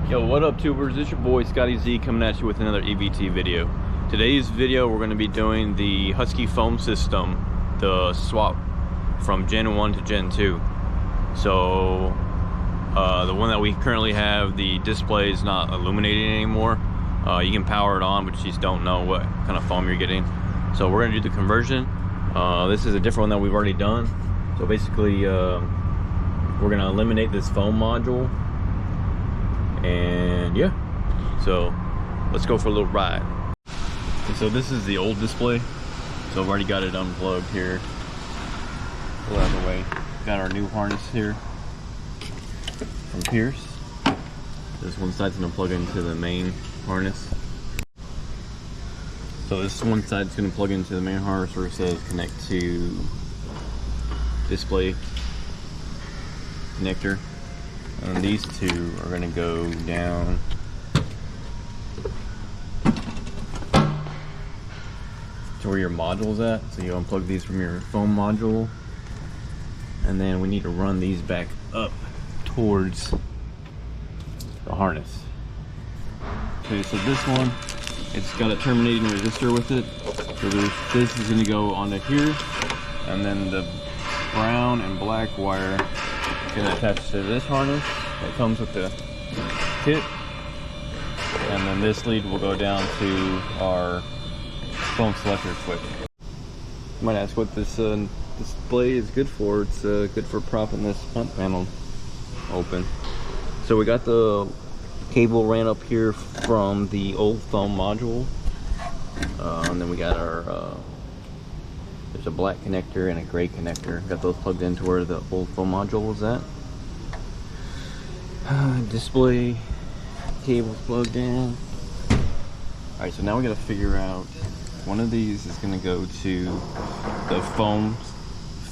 Yo, what up tubers? It's your boy Scotty Z coming at you with another EVT video. Today's video we're going to be doing the Husky foam system, the swap from Gen 1 to Gen 2. So the one that we currently have, the display is not illuminating anymore. You can power it on, but you just don't know what kind of foam you're getting. So we're going to do the conversion. This is a different one that we've already done. So basically we're going to eliminate this foam module. And yeah, so let's go for a little ride. And so this is the old display, so I've already got it unplugged here. Pull out of the way. Got our new harness here from Pierce. This one side's gonna plug into the main harness. So this one side's gonna plug into the main harness where it says connect to display connector. And these two are going to go down to where your module's at. So you unplug these from your foam module, and then we need to run these back up towards the harness. Okay, so this one, it's got a terminating resistor with it. So this is going to go onto here, and then the brown and black wire gonna attach to this harness that comes with the kit, and then this lead will go down to our foam selector switch. You might ask what this display is good for. It's good for propping this pump panel open. So we got the cable ran up here from the old foam module, and then we got our there's a black connector and a gray connector. Got those plugged into where the old foam module was at. Display cable's plugged in. Alright, so now we gotta figure out, one of these is gonna go to the foam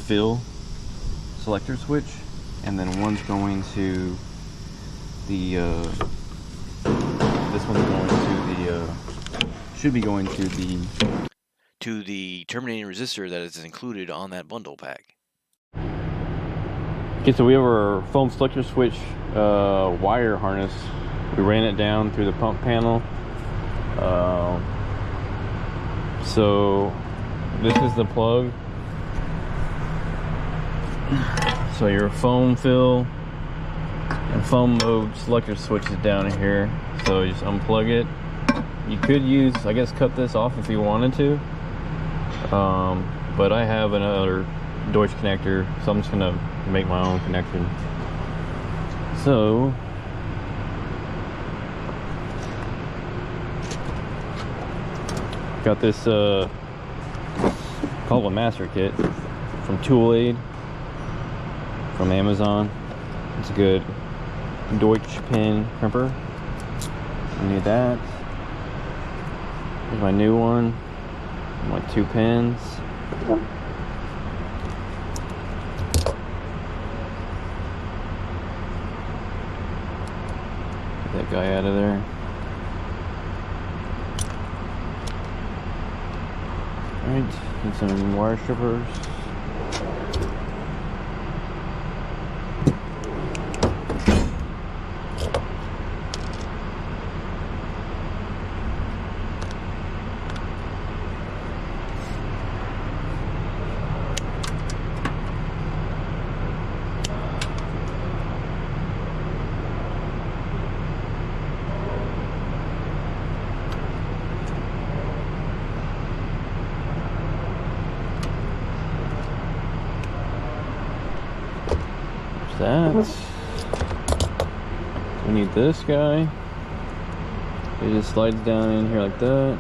fill selector switch, and then one's going to the this one's going to the should be going to the terminating resistor that is included on that bundle pack. Okay, so we have our foam selector switch wire harness. We ran it down through the pump panel. So this is the plug. So your foam fill and foam mode selector switch is down here. So you just unplug it. You could use, I guess, cut this off if you wanted to. But I have another Deutsch connector, so I'm just gonna make my own connection. So got this called a master kit from Tool Aid from Amazon. It's a good Deutsch pin crimper. I need that. Here's my new one. My 2 pins. Get that guy out of there. Alright, need some wire strippers. That. We need this guy. It just slides down in here like that.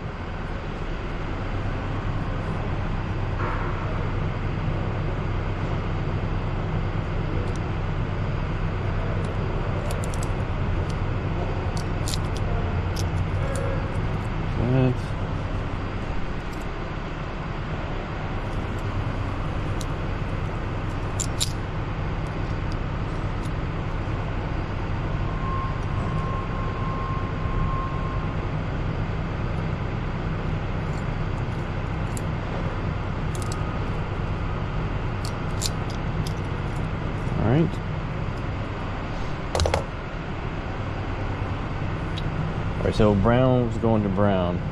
Alright, so brown was going to brown.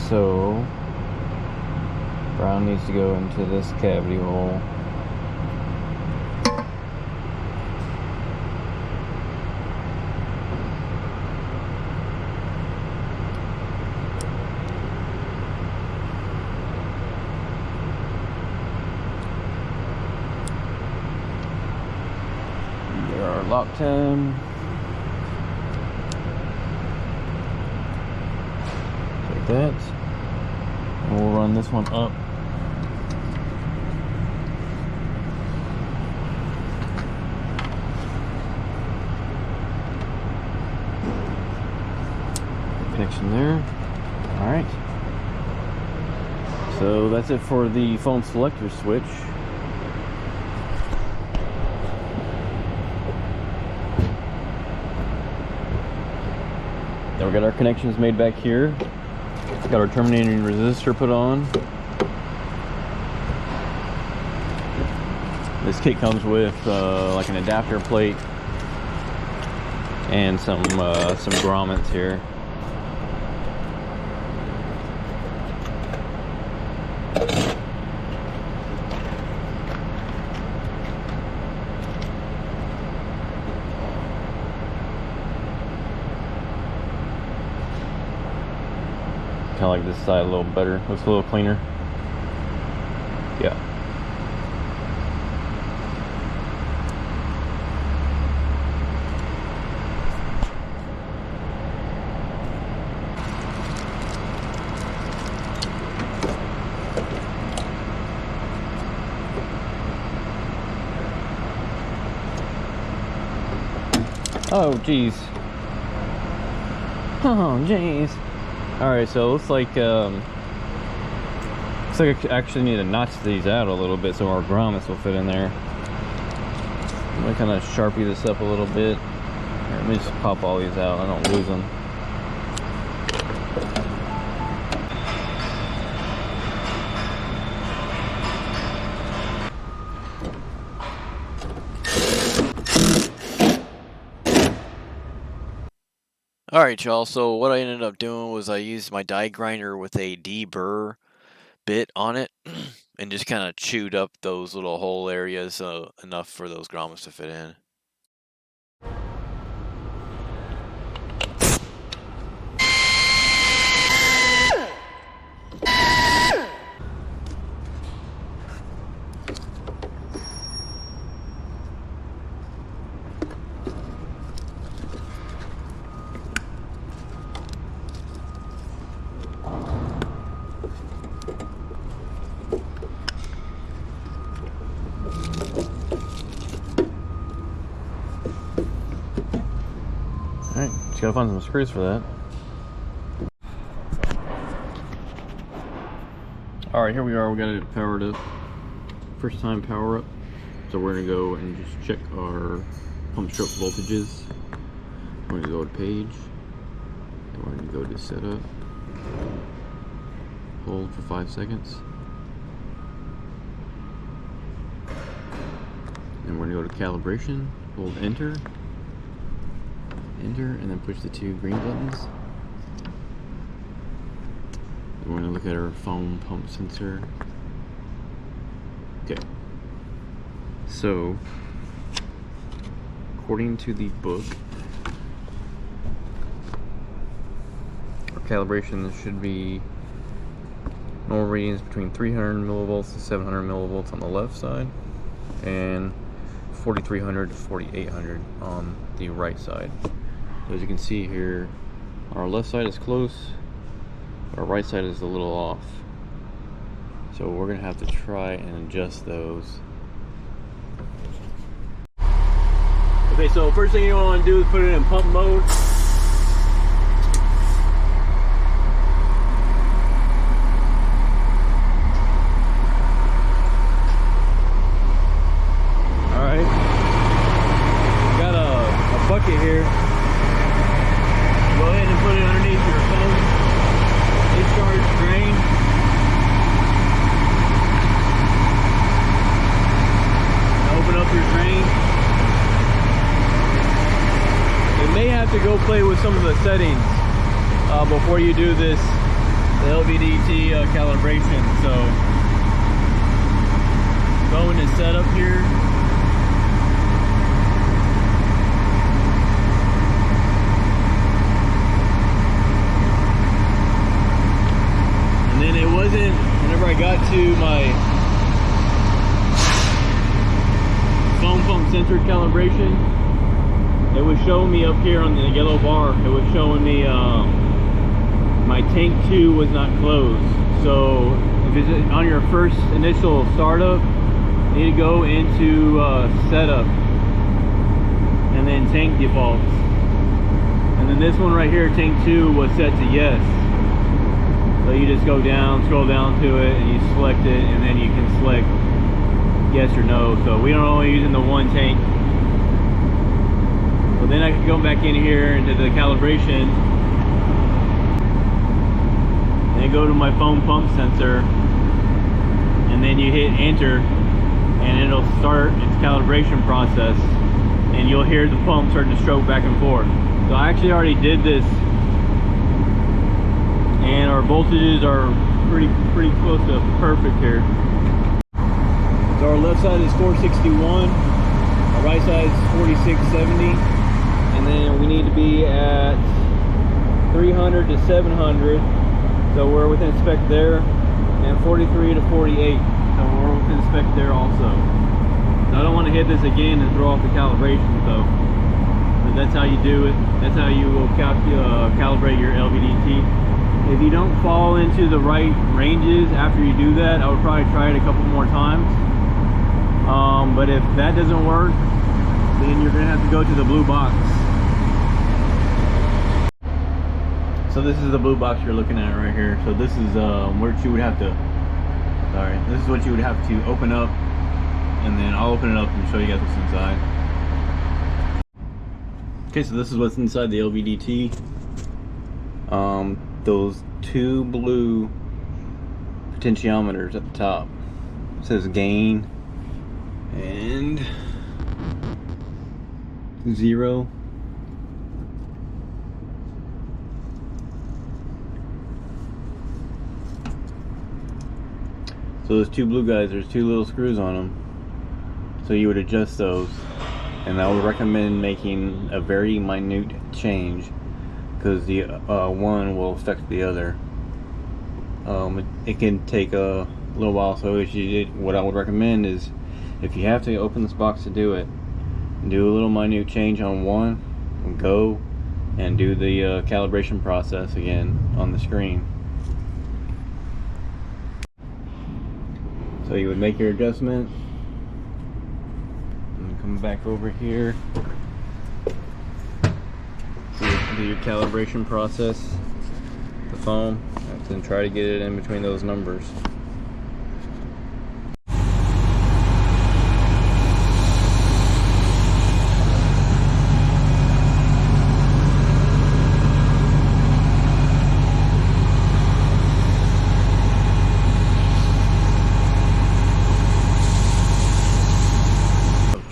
So brown needs to go into this cavity hole. There are lock time. Like that. And we'll run this one up. Connection there. All right. So that's it for the foam selector switch. Then we got our connections made back here. Got our terminating resistor put on. This kit comes with like an adapter plate and some grommets here. Kind of like this side a little better. Looks a little cleaner. Yeah. Oh, jeez. Oh, jeez. Alright, so it looks like I actually need to notch these out a little bit so our grommets will fit in there. I'm gonna kind of sharpie this up a little bit. Here, let me just pop all these out, I don't lose them. Alright y'all, so what I ended up doing was I used my die grinder with a deburr bit on it and just kind of chewed up those little hole areas enough for those grommets to fit in. Alright, just gotta find some screws for that. Alright, here we are, we got it powered up. First time power up. So we're gonna go and just check our pump stroke voltages. We're gonna go to page. And we're gonna go to setup. Hold for 5 seconds. And we're gonna go to calibration, hold enter. Enter, and then push the 2 green buttons. And we're going to look at our foam pump sensor. Okay. So, according to the book, our calibration should be normal readings between 300 millivolts to 700 millivolts on the left side, and 4300 to 4800 on the right side. As you can see here, our left side is close, our right side is a little off. So we're gonna have to try and adjust those. Okay, so first thing you want to do is put it in pump mode. Alright. Got a bucket here. Go ahead and put it underneath your foam discharge drain. Open up your drain. It may have have to go play with some of the settings before you do this, the LVDT calibration. So go into setup here. And then it wasn't, whenever I got to my foam pump sensor calibration, it was showing me up here on the yellow bar, it was showing me my tank 2 was not closed. So if it's on your first initial startup, you need to go into setup and then tank defaults. And then this one right here, tank 2, was set to yes. So you just go down, scroll down to it, and you select it, and then you can select yes or no. So we don't only using the one tank. So then I can go back in here into the calibration and go to my foam pump sensor, and then you hit enter, and it'll start its calibration process, and you'll hear the pump starting to stroke back and forth. So I actually already did this, and our voltages are pretty close to perfect here. So our left side is 461, our right side is 4670, and then we need to be at 300 to 700, so we're within spec there, and 43 to 48, so we're within spec there also. So I don't want to hit this again and throw off the calibration, so that's how you do it. That's how you will calibrate your LVDT. If you don't fall into the right ranges after you do that, I would probably try it a couple more times. But if that doesn't work, then you're gonna have to go to the blue box. So this is the blue box you're looking at right here. So this is what you would have to, this is what you would have to open up, and then I'll open it up and show you guys what's inside. Okay, so this is what's inside the LVDT. Those two blue potentiometers at the top. It says gain and 0. So those two blue guys, there's two little screws on them. So you would adjust those, and I would recommend making a very minute change, because the one will affect the other. It can take a little while, so what I would recommend is, if you have to open this box to do it, do a little minute change on one, and go and do the calibration process again on the screen. So you would make your adjustment, and come back over here. Do your calibration process, the foam, and then try to get it in between those numbers.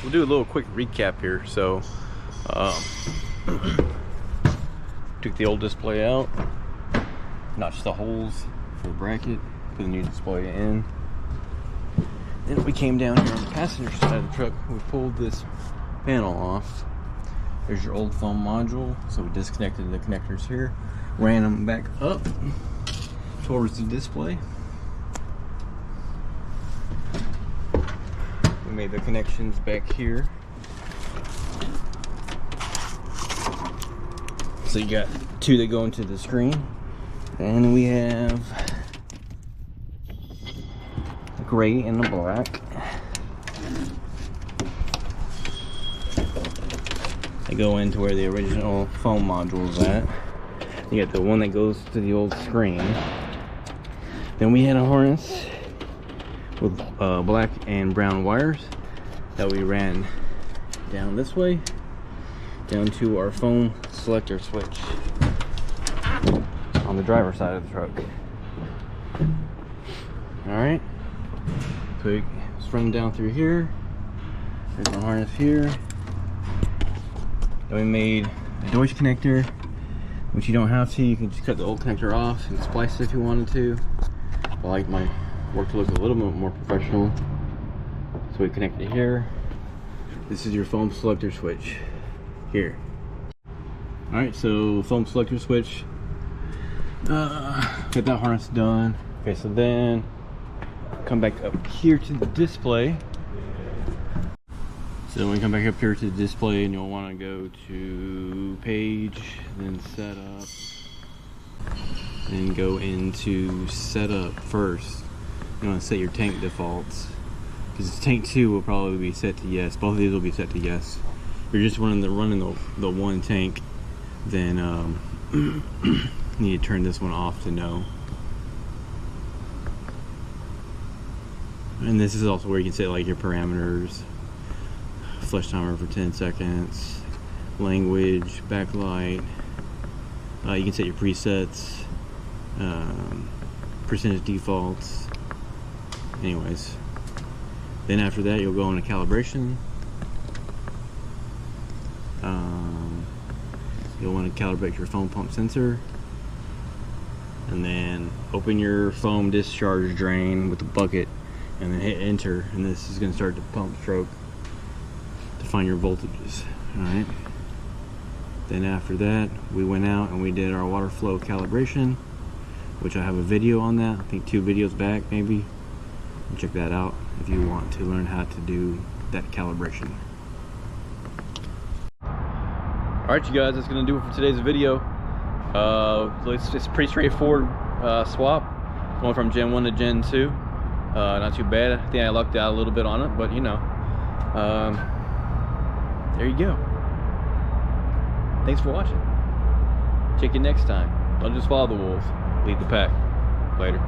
We'll do a little quick recap here. So took the old display out, notched the holes for the bracket, put the new display in. Then we came down here on the passenger side of the truck, we pulled this panel off. There's your old foam module, so we disconnected the connectors here, ran them back up towards the display. We made the connections back here. So you got two that go into the screen, and we have the gray and the black. They go into where the original foam module is at. You got the one that goes to the old screen. Then we had a harness with black and brown wires that we ran down this way, down to our foam selector switch on the driver's side of the truck. Alright, so it's running down through here. There's a harness here. Then we made Deutsch connector, which you don't have to. You can just cut the old connector off and splice it if you wanted to. I like my work to look a little bit more professional, so we connect it here. This is your foam selector switch here. All right, so foam selector switch. Get that harness done. Okay, so then come back up here to the display. So when you come back up here to the display, and you'll want to go to page, then setup, and go into setup first. You want to set your tank defaults, because tank 2 will probably be set to yes. Both of these will be set to yes. If you're just running the one tank, then you need to turn this one off to no. And this is also where you can set like your parameters. Flush timer for 10 seconds, language, backlight. You can set your presets, percentage defaults. Anyways, then after that you'll go into calibration. You'll want to calibrate your foam pump sensor, and then open your foam discharge drain with the bucket, and then hit enter, and this is going to start the pump stroke to find your voltages. Alright, then after that we went out and we did our water flow calibration, which I have a video on that, I think 2 videos back maybe. Check that out if you want to learn how to do that calibration. Alright you guys, that's going to do it for today's video. It's just pretty straightforward swap, going from Gen 1 to Gen 2. Not too bad. I think I lucked out a little bit on it, but you know, there you go. Thanks for watching. Check you next time. Don't just follow the wolves, lead the pack. Later.